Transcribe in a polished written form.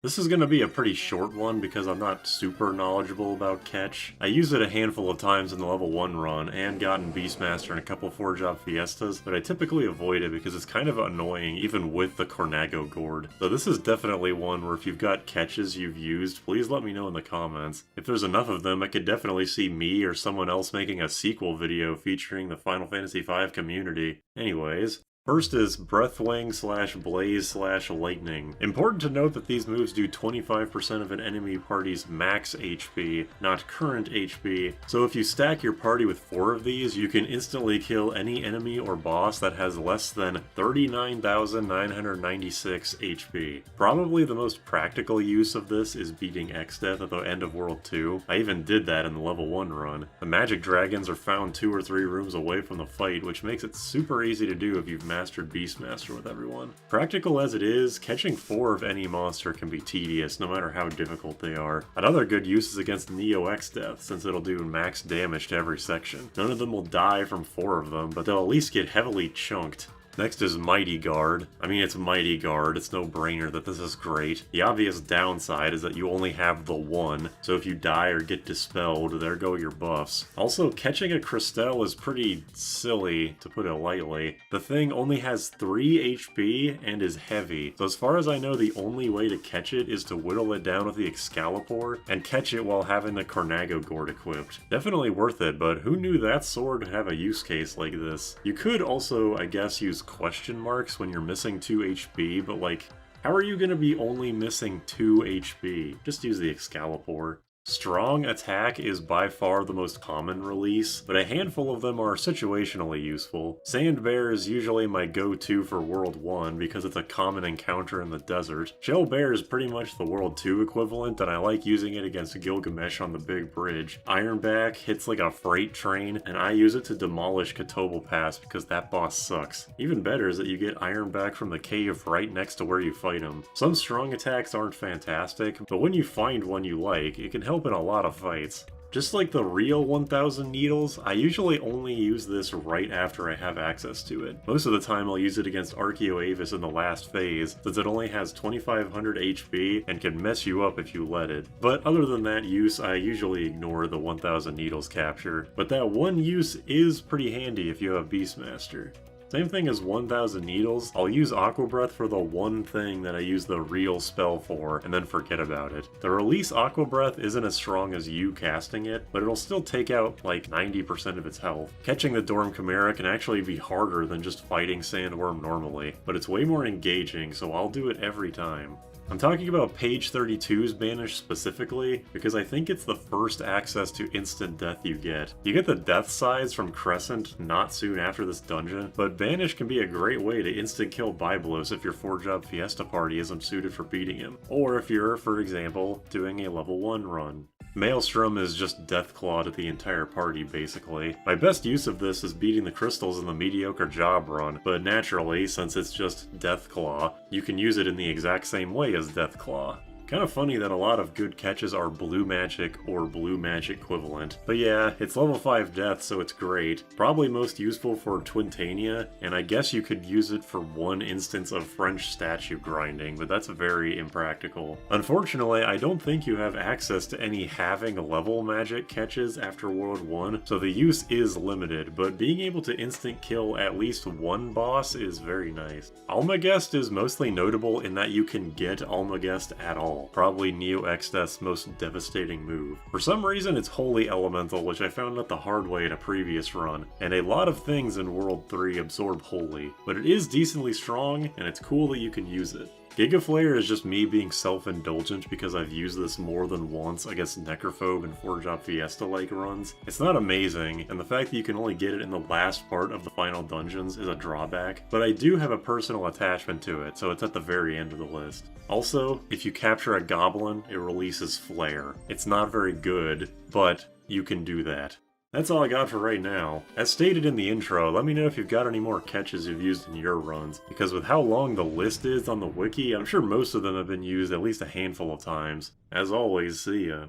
This is going to be a pretty short one because I'm not super knowledgeable about Catch. I used it a handful of times in the level 1 run and gotten Beastmaster in a couple 4-job fiestas, but I typically avoid it because it's kind of annoying even with the Cornago gourd. So this is definitely one where if you've got catches you've used, please let me know in the comments. If there's enough of them, I could definitely see me or someone else making a sequel video featuring the Final Fantasy V community. Anyways, first is Breathwing / Blaze / Lightning. Important to note that these moves do 25% of an enemy party's max HP, not current HP, so if you stack your party with 4 of these, you can instantly kill any enemy or boss that has less than 39,996 HP. Probably the most practical use of this is beating X-Death at the end of World 2. I even did that in the level 1 run. The magic dragons are found 2 or 3 rooms away from the fight, which makes it super easy to do if you've mastered Beastmaster with everyone. Practical as it is, catching 4 of any monster can be tedious no matter how difficult they are. Another good use is against Neo X-Death, since it'll do max damage to every section. None of them will die from 4 of them, but they'll at least get heavily chunked. Next is Mighty Guard. I mean, it's Mighty Guard, it's no brainer that this is great. The obvious downside is that you only have the 1, so if you die or get dispelled, there go your buffs. Also, catching a Crystal is pretty silly, to put it lightly. The thing only has 3 HP and is heavy, so as far as I know, the only way to catch it is to whittle it down with the Excalibur and catch it while having the Cornago gourd equipped. Definitely worth it, but who knew that sword would have a use case like this? You could also, I guess, use question marks when you're missing 2 HP, but like, how are you gonna be only missing 2 HP? Just use the Excalibur. Strong Attack is by far the most common release, but a handful of them are situationally useful. Sand Bear is usually my go-to for World 1 because it's a common encounter in the desert. Shell Bear is pretty much the World 2 equivalent, and I like using it against Gilgamesh on the big bridge. Ironback hits like a freight train, and I use it to demolish Kotoba Pass because that boss sucks. Even better is that you get Ironback from the cave right next to where you fight him. Some strong attacks aren't fantastic, but when you find one you like, it can help in a lot of fights. Just like the real 1000 Needles, I usually only use this right after I have access to it. Most of the time I'll use it against Archaeoavis in the last phase, since it only has 2500 HP and can mess you up if you let it. But other than that use, I usually ignore the 1000 Needles capture. But that one use is pretty handy if you have Beastmaster. Same thing as 1000 Needles, I'll use Aqua Breath for the one thing that I use the real spell for, and then forget about it. The release Aqua Breath isn't as strong as you casting it, but it'll still take out like 90% of its health. Catching the Dorm Chimera can actually be harder than just fighting Sandworm normally, but it's way more engaging, so I'll do it every time. I'm talking about page 32's Banish specifically, because I think it's the first access to instant death you get. You get the death size from Crescent not soon after this dungeon, but Banish can be a great way to instant kill Byblos if your 4-job Fiesta party isn't suited for beating him, or if you're, for example, doing a level 1 run. Maelstrom is just Deathclaw to the entire party, basically. My best use of this is beating the crystals in the mediocre job run, but naturally, since it's just Deathclaw, you can use it in the exact same way as Deathclaw. Kind of funny that a lot of good catches are blue magic or blue magic equivalent. But yeah, it's level 5 death, so it's great. Probably most useful for Twintania, and I guess you could use it for one instance of French statue grinding, but that's very impractical. Unfortunately, I don't think you have access to any having level magic catches after World 1, so the use is limited, but being able to instant kill at least one boss is very nice. Almagest is mostly notable in that you can get Almagest at all. Probably Neo X-Death's most devastating move. For some reason it's wholly elemental, which I found out the hard way in a previous run, and a lot of things in World 3 absorb wholly, but it is decently strong, and it's cool that you can use it. Giga Flare is just me being self-indulgent because I've used this more than once against Necrophobe and 4-job Fiesta-like runs. It's not amazing, and the fact that you can only get it in the last part of the final dungeons is a drawback, but I do have a personal attachment to it, so it's at the very end of the list. Also, if you capture a goblin, it releases Flare. It's not very good, but you can do that. That's all I got for right now. As stated in the intro, let me know if you've got any more catches you've used in your runs, because with how long the list is on the wiki, I'm sure most of them have been used at least a handful of times. As always, see ya.